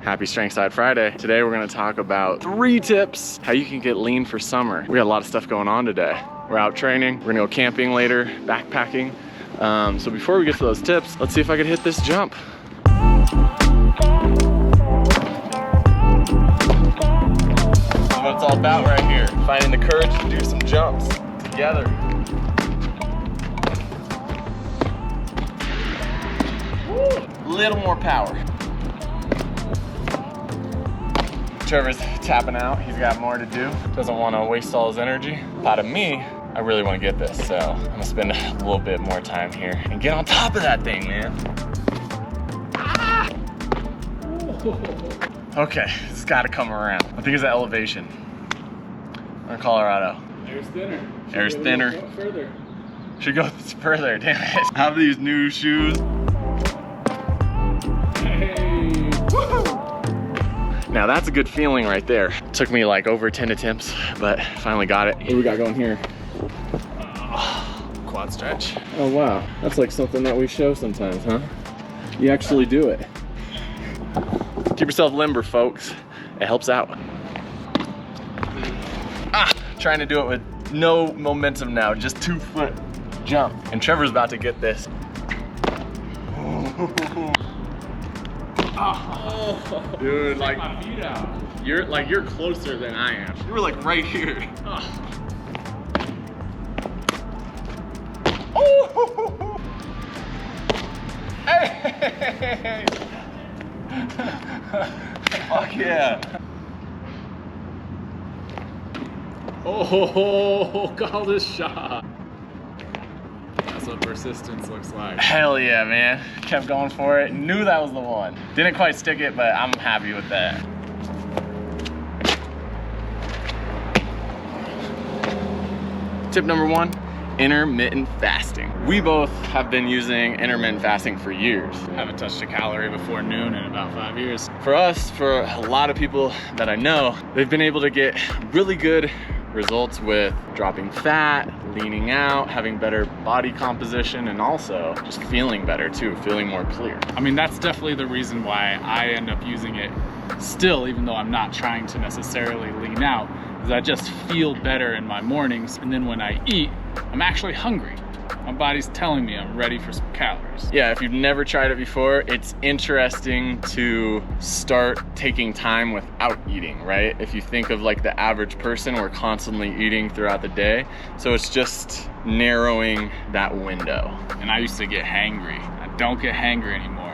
Happy Strength Side Friday. Today we're gonna talk about 3 tips how you can get lean for summer. We got a lot of stuff going on today. We're out training, we're gonna go camping later, backpacking. So before we get to those tips, let's see if I could hit this jump. This is what it's all about right here. Finding the courage to do some jumps together. Little more power. Trevor's tapping out. He's got more to do. Doesn't want to waste all his energy. Out of me, I really want to get this, so I'm gonna spend a little bit more time here and get on top of that thing, man. Okay, this has got to come around. I think it's the elevation. We're in Colorado. Air's thinner. Air's thinner. Go further. Should go further, damn it. I have these new shoes. Now that's a good feeling right there. Took me like over 10 attempts, but finally got it. What do we got going here? Quad stretch. Oh wow, that's like something that we show sometimes, huh? You actually do it. Keep yourself limber, folks. It helps out. Trying to do it with no momentum now, just 2-foot jump. And Trevor's about to get this. Oh, dude, like my feet out. You're closer than I am. You were like right here. Oh. Hey. Fuck yeah. Oh, call this shot. That's what persistence looks like. Hell yeah, man. Kept going for it. Knew that was the one. Didn't quite stick it, but I'm happy with that. Tip number 1, intermittent fasting. We both have been using intermittent fasting for years. Haven't touched a calorie before noon in about 5 years. For us, for a lot of people that I know, they've been able to get really good results with dropping fat, leaning out, having better body composition, and also just feeling better too, feeling more clear. I mean, that's definitely the reason why I end up using it still, even though I'm not trying to necessarily lean out, is I just feel better in my mornings, and then when I eat, I'm actually hungry. My body's telling me I'm ready for some calories. Yeah, if you've never tried it before, it's interesting to start taking time without eating, right? If you think of like the average person, we're constantly eating throughout the day. So it's just narrowing that window. And I used to get hangry. I don't get hangry anymore.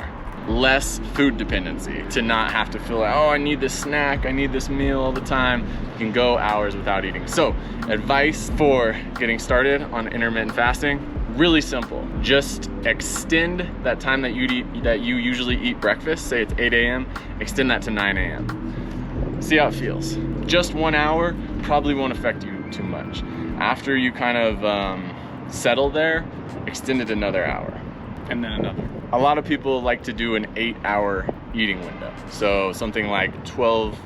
Less food dependency, to not have to feel like, oh, I need this snack, I need this meal all the time. You can go hours without eating. So advice for getting started on intermittent fasting, really simple. Just extend that time that you usually eat breakfast. Say it's 8 a.m., extend that to 9 a.m. See how it feels. Just 1 hour probably won't affect you too much. After you kind of settle there, extend it another hour. And then another. A lot of people like to do an 8-hour eating window. So something like 12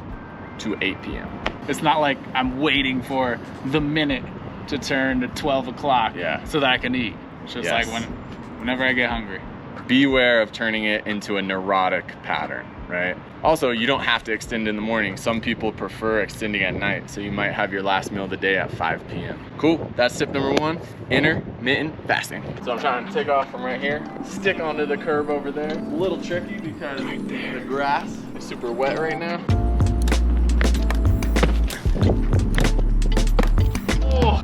to 8 p.m. It's not like I'm waiting for the minute to turn to 12 o'clock so that I can eat. It's just like whenever I get hungry. Beware of turning it into a neurotic pattern, right? Also, you don't have to extend in the morning. Some people prefer extending at night, so you might have your last meal of the day at 5 p.m. Cool, that's tip number 1, intermittent fasting. So I'm trying to take off from right here, stick onto the curb over there. It's a little tricky because the grass is super wet right now. Oh.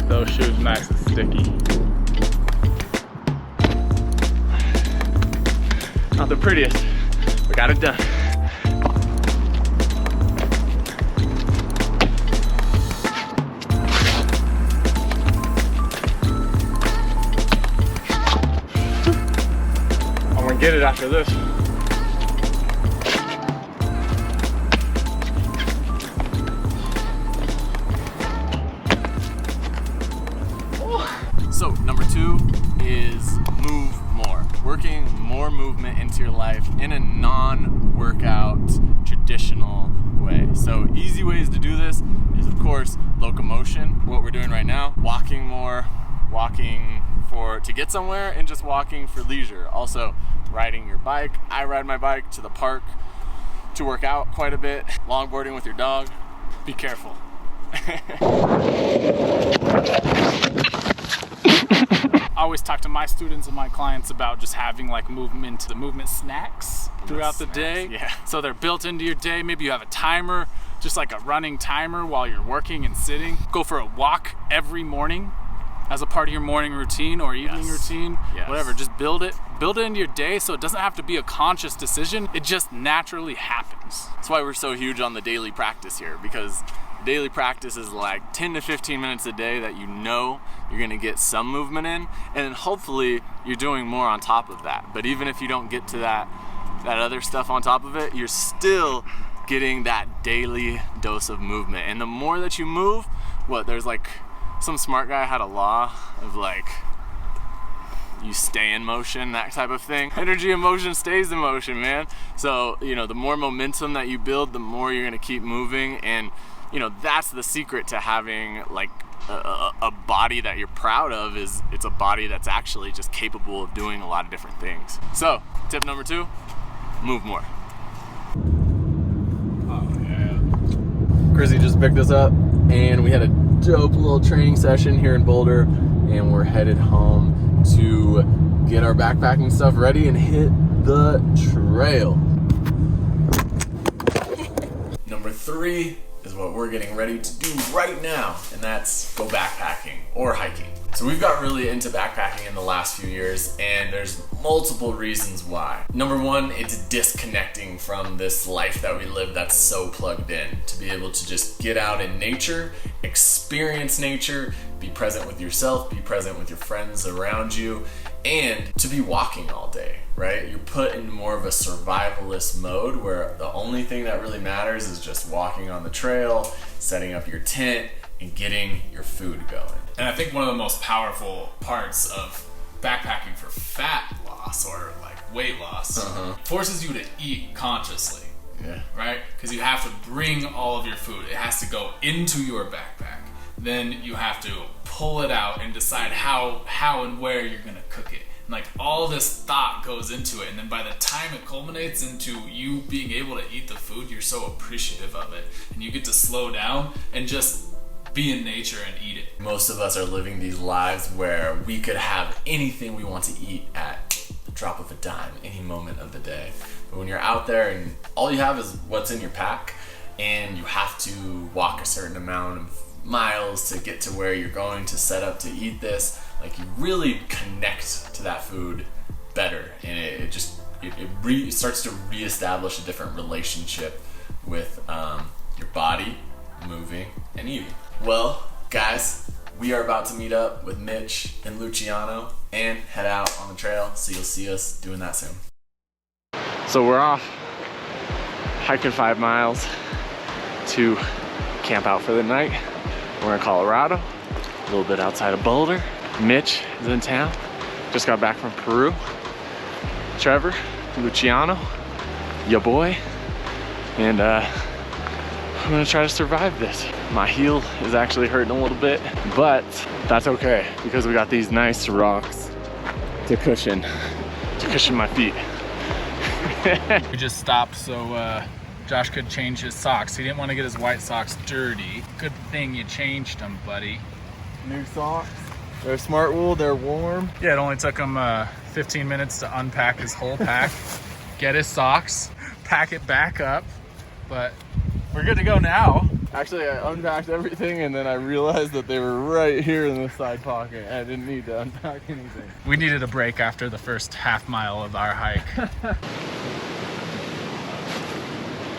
Those shoes nice and sticky. Not the prettiest, but got it done. I'm gonna get it after this. So number 2 is move more. Working more movement into your life in a non-workout traditional way. So easy ways to do this is, of course, locomotion. What we're doing right now, walking more, walking to get somewhere, and just walking for leisure. Also riding your bike. I ride my bike to the park to work out quite a bit. Longboarding with your dog. Be careful. I always talk to my students and my clients about just having like movement snacks throughout the day. Yeah. So they're built into your day. Maybe you have a timer, just like a running timer while you're working and sitting. Go for a walk every morning as a part of your morning routine or evening routine, whatever. Just build it into your day so it doesn't have to be a conscious decision. It just naturally happens. That's why we're so huge on the daily practice here, because daily practice is like 10 to 15 minutes a day that you know you're gonna get some movement in, and then hopefully you're doing more on top of that. But even if you don't get to that other stuff on top of it, you're still getting that daily dose of movement. And the more that you move, there's like, some smart guy had a law of like, you stay in motion, that type of thing. Energy in motion stays in motion, man. So, you know, the more momentum that you build, the more you're gonna keep moving. And, you know, that's the secret to having like a body that you're proud of, is it's a body that's actually just capable of doing a lot of different things. So, tip number 2, move more. Oh yeah. Grizzy just picked us up and we had a dope little training session here in Boulder, and we're headed home to get our backpacking stuff ready and hit the trail. Number 3 is what we're getting ready to do right now, and that's go backpacking or hiking. So we've got really into backpacking in the last few years, and there's multiple reasons why. Number 1, it's disconnecting from this life that we live that's so plugged in. To be able to just get out in nature, experience nature, be present with yourself, be present with your friends around you, and to be walking all day, right? You're put in more of a survivalist mode where the only thing that really matters is just walking on the trail, setting up your tent, and getting your food going. And I think one of the most powerful parts of backpacking for fat loss or like weight loss forces you to eat consciously. Yeah. Right? Because you have to bring all of your food. It has to go into your backpack. Then you have to pull it out and decide how and where you're gonna cook it. And like all this thought goes into it, and then by the time it culminates into you being able to eat the food, you're so appreciative of it, and you get to slow down and just be in nature and eat it. Most of us are living these lives where we could have anything we want to eat at the drop of a dime, any moment of the day. But when you're out there and all you have is what's in your pack, and you have to walk a certain amount of miles to get to where you're going to set up to eat this, like you really connect to that food better, and it starts to reestablish a different relationship with your body, moving, and eating. Well, guys, we are about to meet up with Mitch and Luciano and head out on the trail, so you'll see us doing that soon. So we're off hiking 5 miles to camp out for the night. We're in Colorado, a little bit outside of Boulder. Mitch is in town, just got back from Peru. Trevor, Luciano, ya boy, and I'm gonna try to survive this. My heel is actually hurting a little bit, but that's okay because we got these nice rocks to cushion my feet. We just stopped so Josh could change his socks. He didn't want to get his white socks dirty. Good thing you changed them, buddy. New socks. They're smart wool, they're warm. Yeah, it only took him 15 minutes to unpack his whole pack, get his socks, pack it back up, but we're good to go now. Actually, I unpacked everything and then I realized that they were right here in the side pocket. I didn't need to unpack anything. We needed a break after the first half mile of our hike.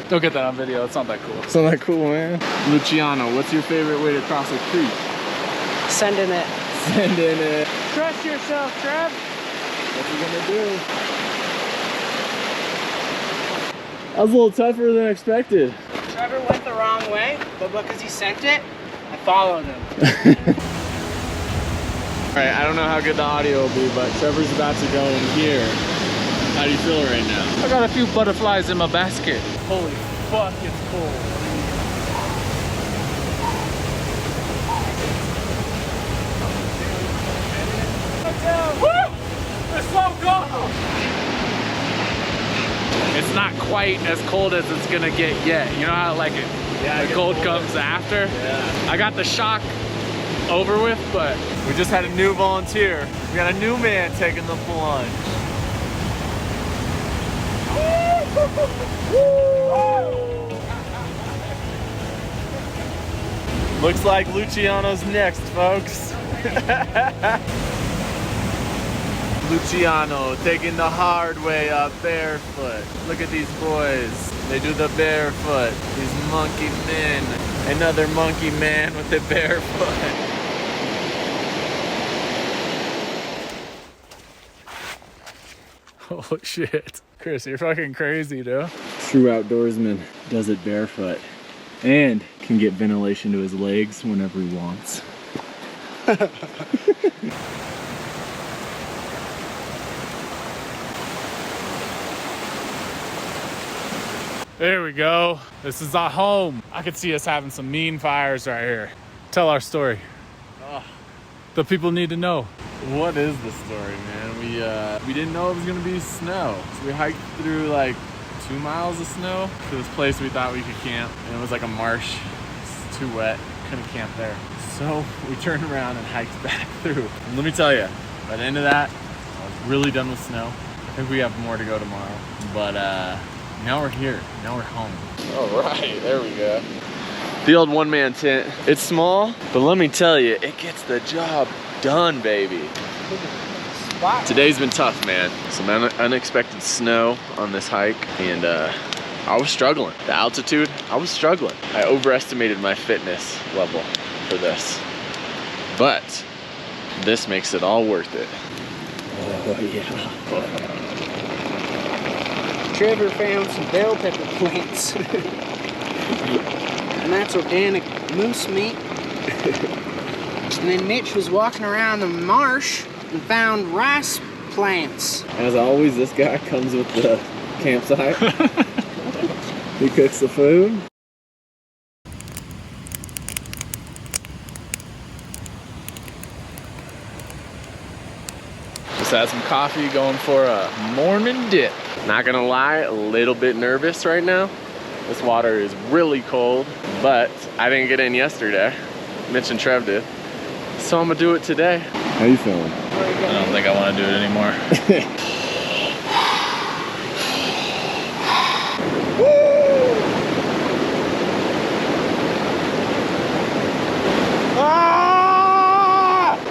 Don't get that on video, it's not that cool. It's not that cool, man. Luciano, what's your favorite way to cross a creek? Sending it. Sending it. Trust yourself, Trev. What you gonna do? That was a little tougher than expected. Trevor went the wrong way, but because he sent it, I followed him. Alright, I don't know how good the audio will be, but Trevor's about to go in here. How do you feel right now? I got a few butterflies in my basket. Holy fuck, it's cold. Woo! It's so cold! it's not quite as cold as it's gonna get yet. You know how like the cold comes after? Yeah. I got the shock over with, but We just had a new volunteer. We got a new man taking the plunge. Looks like Luciano's next, folks. Luciano taking the hard way up barefoot. Look at these boys. They do the barefoot. These monkey men. Another monkey man with the barefoot. holy shit. Chris, you're fucking crazy, dude. True outdoorsman does it barefoot and can get ventilation to his legs whenever he wants. There we go. This is our home. I could see us having some mean fires right here. Tell our story. The people need to know. What is the story, man? We didn't know it was gonna be snow. So we hiked through like 2 miles of snow to this place we thought we could camp. And it was like a marsh. It's too wet, couldn't camp there. So we turned around and hiked back through. And let me tell you, by the end of that, I was really done with snow. I think we have more to go tomorrow. But now we're here, now we're home. All right, there we go. The old one-man tent. It's small, but let me tell you, it gets the job done, baby. Today's been tough, man. Some unexpected snow on this hike, and I was struggling. The altitude, I was struggling. I overestimated my fitness level for this. But this makes it all worth it. Oh, yeah. Trevor found some bell pepper plants. And that's organic moose meat. And then Mitch was walking around the marsh and found rice plants. As always, this guy comes with the campsite. He cooks the food. Just had some coffee, going for a morning dip. Not gonna lie, a little bit nervous right now. This water is really cold, but I didn't get in yesterday. Mitch and Trev did. So I'm gonna do it today. How you feeling? I don't think I want to do it anymore.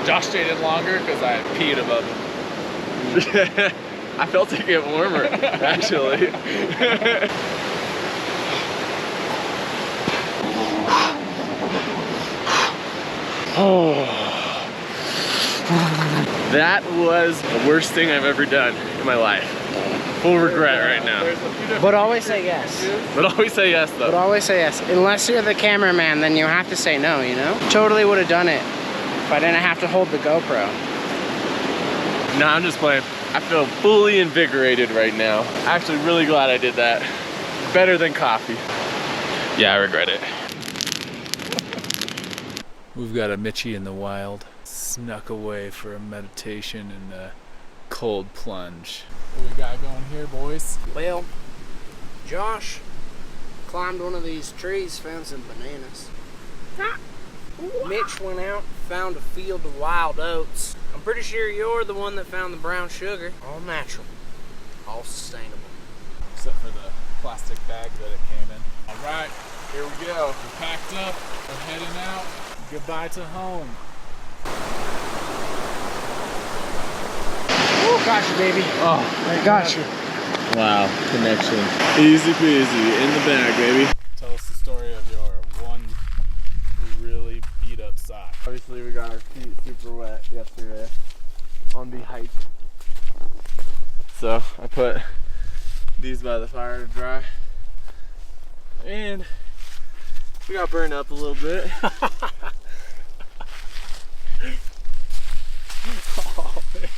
Josh stayed in longer because I peed above him. I felt it get warmer, actually. Oh, that was the worst thing I've ever done in my life. Full regret right now. But always say yes. But always say yes, though. But always say yes. Unless you're the cameraman, then you have to say no, you know? Totally would have done it if I didn't have to hold the GoPro. No, I'm just playing. I feel fully invigorated right now. Actually, really glad I did that. Better than coffee. Yeah, I regret it. We've got a Mitchie in the wild. Snuck away for a meditation and a cold plunge. What we got going here, boys? Well, Josh climbed one of these trees, found some bananas. Mitch went out, found a field of wild oats. I'm pretty sure you're the one that found the brown sugar. All natural, all sustainable. Except for the plastic bag that it came in. All right, here we go. We're packed up, we're heading out. Goodbye to home. Oh, got you, baby. Oh, I got you. wow, connection. Easy peasy, in the bag, baby. Tell us the story of your one really beat up sock. Obviously, we got our feet super wet yesterday on the hike. So I put these by the fire to dry. And we got burned up a little bit. Oh, man.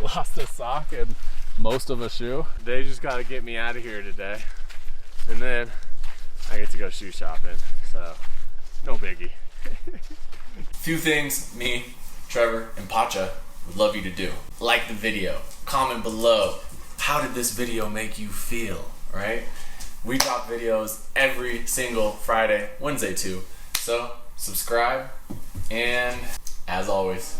Lost a sock and most of a shoe. They just gotta get me out of here today. And then I get to go shoe shopping. So, no biggie. Few things me, Trevor, and Pacha would love you to do. Like the video, comment below how did this video make you feel, right? We drop videos every single Friday, Wednesday too. So subscribe, and as always.